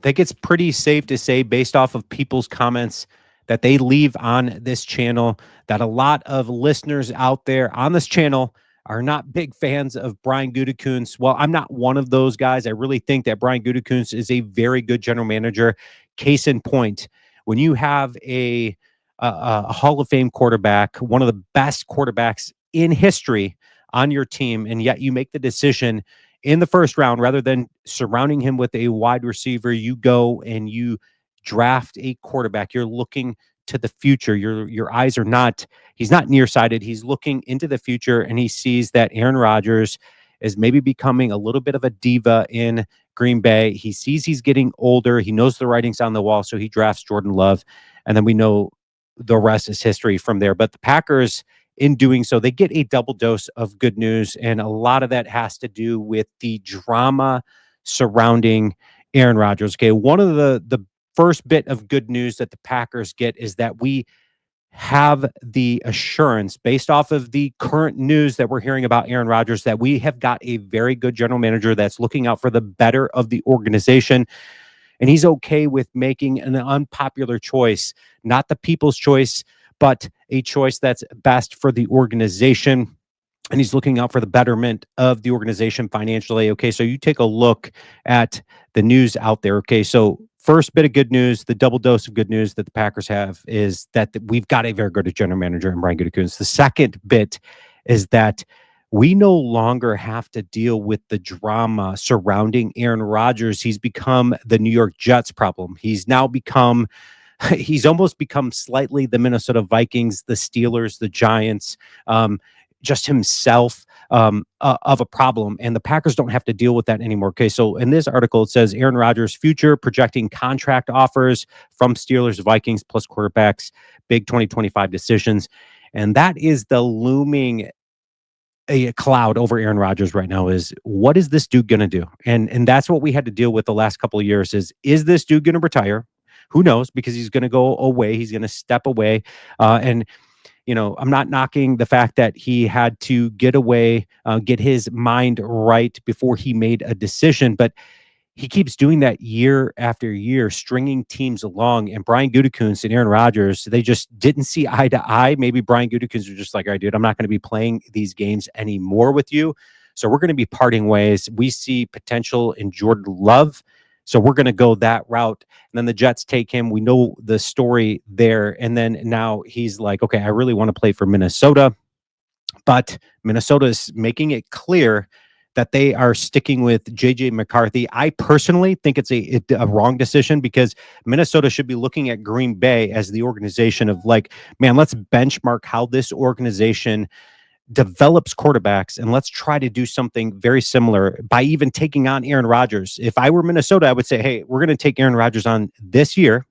think it's pretty safe to say, based off of people's comments that they leave on this channel, that a lot of listeners out there on this channel are not big fans of Brian Gutekunst. Well, I'm not one of those guys. I really think that Brian Gutekunst is a very good general manager. Case in point, when you have a Hall of Fame quarterback, one of the best quarterbacks in history on your team, and yet you make the decision in the first round, rather than surrounding him with a wide receiver, you go and you draft a quarterback. You're looking to the future. Your eyes are not, he's not nearsighted. He's looking into the future, and he sees that Aaron Rodgers is maybe becoming a little bit of a diva in Green Bay. He sees he's getting older. He knows the writing's on the wall, so he drafts Jordan Love. And then we know the rest is history from there. But the Packers, in doing so, they get a double dose of good news. And a lot of that has to do with the drama surrounding Aaron Rodgers. Okay, one of the first bit of good news that the Packers get is that we have the assurance, based off of the current news that we're hearing about Aaron Rodgers, that we have got a very good general manager that's looking out for the better of the organization. And he's okay with making an unpopular choice, not the people's choice, but a choice that's best for the organization. And he's looking out for the betterment of the organization financially. Okay, so you take a look at the news out there. Okay, so first bit of good news, the double dose of good news that the Packers have, is that we've got a very good general manager in Brian Gutekunst. The second bit is that we no longer have to deal with the drama surrounding Aaron Rodgers. He's become the New York Jets problem. He's now become, he's almost become slightly the Minnesota Vikings, the Steelers, the Giants, just himself, of a problem. And the Packers don't have to deal with that anymore. Okay, so in this article, it says Aaron Rodgers' future, projecting contract offers from Steelers, Vikings, plus quarterbacks, big 2025 decisions. And that is the looming a cloud over Aaron Rodgers right now. Is, what is this dude going to do? And that's what we had to deal with the last couple of years. Is this dude going to retire? Who knows? Because he's going to go away. He's going to step away. And you know, I'm not knocking the fact that he had to get away, get his mind right before he made a decision, but he keeps doing that year after year, stringing teams along. And Brian Gutekunst and Aaron Rodgers, they just didn't see eye to eye. Maybe Brian Gutekunst was just like, all right, dude, I'm not going to be playing these games anymore with you. So we're going to be parting ways. We see potential in Jordan Love, so we're going to go that route. And then the Jets take him. We know the story there. And then now he's like, okay, I really want to play for Minnesota. But Minnesota is making it clear that they are sticking with JJ McCarthy. I personally think it's a wrong decision, because Minnesota should be looking at Green Bay as the organization of, like, man, let's benchmark how this organization develops quarterbacks, and let's try to do something very similar by even taking on Aaron Rodgers. If I were Minnesota, I would say, hey, we're going to take Aaron Rodgers on this year,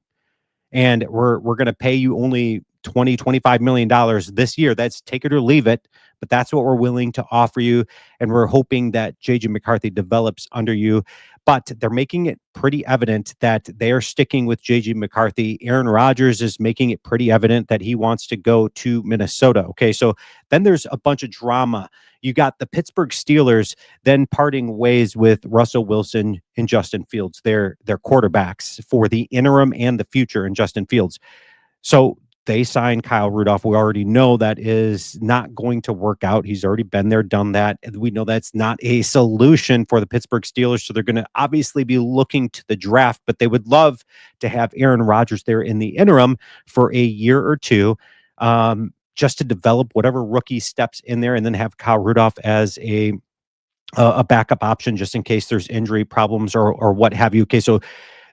and we're going to pay you only $25 million this year. That's take it or leave it, but that's what we're willing to offer you. And we're hoping that JJ McCarthy develops under you. But they're making it pretty evident that they are sticking with JJ McCarthy. Aaron Rodgers is making it pretty evident that he wants to go to Minnesota. Okay, so then there's a bunch of drama. You got the Pittsburgh Steelers then parting ways with Russell Wilson and Justin Fields, their quarterbacks for the interim and the future in Justin Fields. So they signed Kyle Rudolph. We already know that is not going to work out. He's already been there, done that. We know that's not a solution for the Pittsburgh Steelers. So they're going to obviously be looking to the draft, but they would love to have Aaron Rodgers there in the interim for a year or two, just to develop whatever rookie steps in there, and then have Kyle Rudolph as a backup option just in case there's injury problems or what have you. Okay, so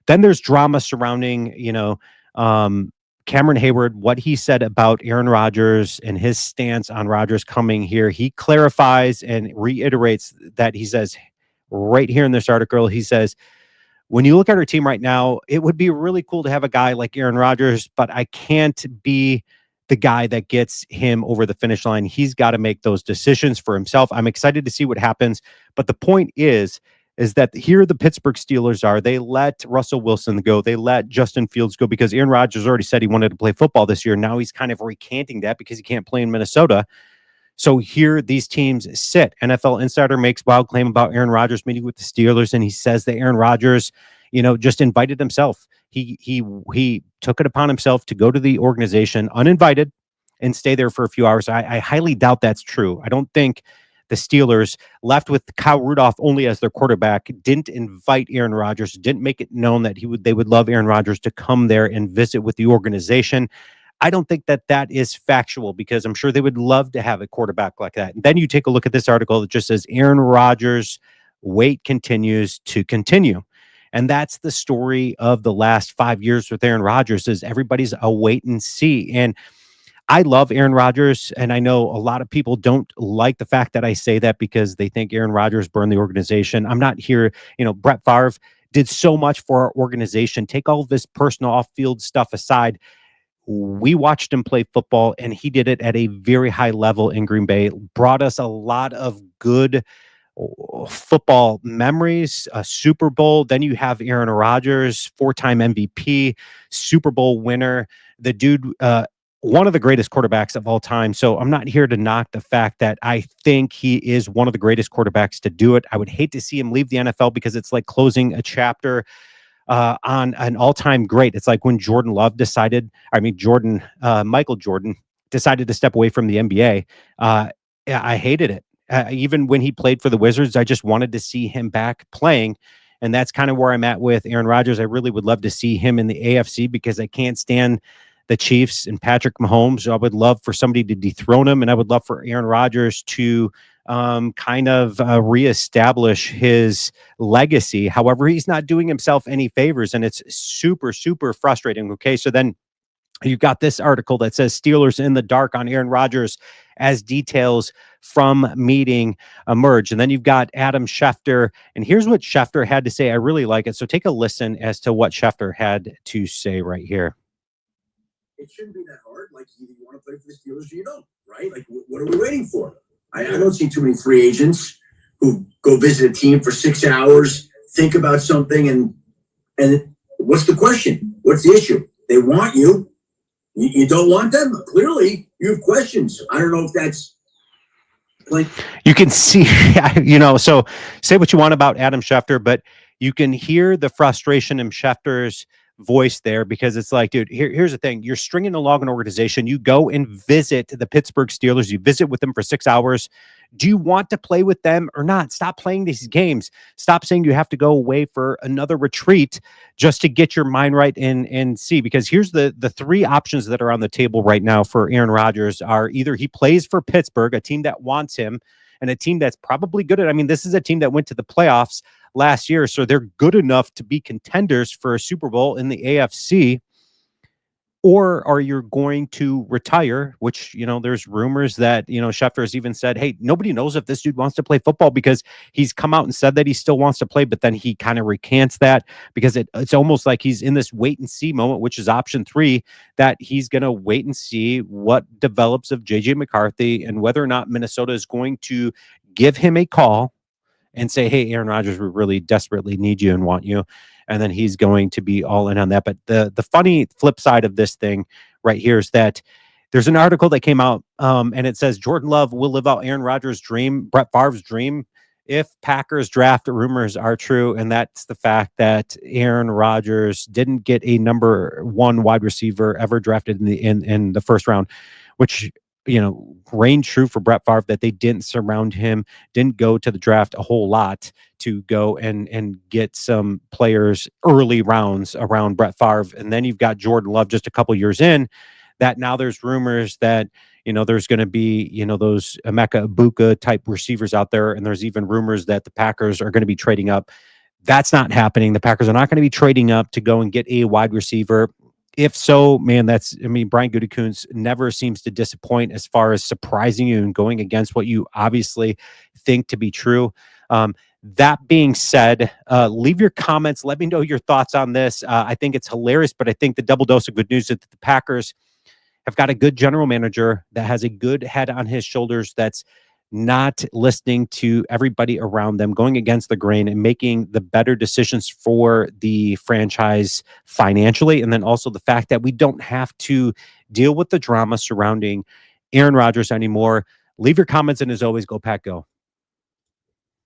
then there's drama surrounding, Cameron Hayward, what he said about Aaron Rodgers and his stance on Rodgers coming here. He clarifies and reiterates that. He says right here in this article, he says, when you look at our team right now, it would be really cool to have a guy like Aaron Rodgers, but I can't be the guy that gets him over the finish line. He's got to make those decisions for himself. I'm excited to see what happens. But the point is that here the Pittsburgh Steelers are. They let Russell Wilson go. They let Justin Fields go because Aaron Rodgers already said he wanted to play football this year. Now he's kind of recanting that because he can't play in Minnesota. So here these teams sit. NFL Insider makes wild claim about Aaron Rodgers meeting with the Steelers, and he says that Aaron Rodgers, just invited himself. He took it upon himself to go to the organization uninvited and stay there for a few hours. I highly doubt that's true. I don't think the Steelers, left with Kyle Rudolph only as their quarterback, didn't invite Aaron Rodgers, didn't make it known that they would love Aaron Rodgers to come there and visit with the organization. I don't think that that is factual, because I'm sure they would love to have a quarterback like that. And then you take a look at this article that just says Aaron Rodgers' wait continues to continue. And that's the story of the last 5 years with Aaron Rodgers, is everybody's a wait and see. And I love Aaron Rodgers, and I know a lot of people don't like the fact that I say that because they think Aaron Rodgers burned the organization. I'm not here, Brett Favre did so much for our organization. Take all of this personal off-field stuff aside. We watched him play football, and he did it at a very high level in Green Bay, brought us a lot of good football memories, a Super Bowl. Then you have Aaron Rodgers, four-time MVP, Super Bowl winner. The dude, one of the greatest quarterbacks of all time. So I'm not here to knock the fact that I think he is one of the greatest quarterbacks to do it. I would hate to see him leave the NFL, because it's like closing a chapter on an all-time great. It's like when Michael Jordan decided to step away from the NBA. I hated it. Even when he played for the Wizards, I just wanted to see him back playing. And that's kind of where I'm at with Aaron Rodgers. I really would love to see him in the AFC, because I can't stand the Chiefs and Patrick Mahomes. I would love for somebody to dethrone him, and I would love for Aaron Rodgers to kind of reestablish his legacy. However, he's not doing himself any favors, and it's super, super frustrating. Okay, so then you've got this article that says Steelers in the dark on Aaron Rodgers as details from meeting emerge. And then you've got Adam Schefter, and here's what Schefter had to say. I really like it. So take a listen as to what Schefter had to say right here. It shouldn't be that hard. Like, either you want to play for the Steelers or you don't, right? Like, what are we waiting for? I don't see too many free agents who go visit a team for 6 hours, think about something, and what's the question? What's the issue? They want you. You don't want them. Clearly, you have questions. I don't know if that's like, you can see, so say what you want about Adam Schefter, but you can hear the frustration in Schefter's voice there, because it's like, dude, here's the thing. You're stringing along an organization. You go and visit the Pittsburgh Steelers. You visit with them for 6 hours. Do you want to play with them or not? Stop playing these games. Stop saying you have to go away for another retreat just to get your mind right and see. Because here's the three options that are on the table right now for Aaron Rodgers are either he plays for Pittsburgh, a team that wants him, and a team that's probably good at, this is a team that went to the playoffs last year, so they're good enough to be contenders for a Super Bowl in the AFC. Or are you going to retire, which, there's rumors that, Schefter has even said, hey, nobody knows if this dude wants to play football, because he's come out and said that he still wants to play, but then he kind of recants that, because it's almost like he's in this wait and see moment, which is option 3, that he's going to wait and see what develops of JJ McCarthy and whether or not Minnesota is going to give him a call and say, hey, Aaron Rodgers, we really desperately need you and want you. And then he's going to be all in on that. But the funny flip side of this thing right here is that there's an article that came out, and it says Jordan Love will live out Aaron Rodgers' dream, Brett Favre's dream, if Packers draft rumors are true. And that's the fact that Aaron Rodgers didn't get a number 1 wide receiver ever drafted in the first round, which reigned true for Brett Favre, that they didn't surround him, didn't go to the draft a whole lot to go and get some players early rounds around Brett Favre. And then you've got Jordan Love just a couple years in, that now there's rumors that, there's going to be, those Emeka Ibuka type receivers out there. And there's even rumors that the Packers are going to be trading up. That's not happening. The Packers are not going to be trading up to go and get a wide receiver. If so, man, Brian Gutekunst never seems to disappoint as far as surprising you and going against what you obviously think to be true. That being said, leave your comments. Let me know your thoughts on this. I think it's hilarious, but I think the double dose of good news is that the Packers have got a good general manager that has a good head on his shoulders, that's not listening to everybody around them, going against the grain and making the better decisions for the franchise financially. And then also the fact that we don't have to deal with the drama surrounding Aaron Rodgers anymore. Leave your comments, and as always, go Pack Go.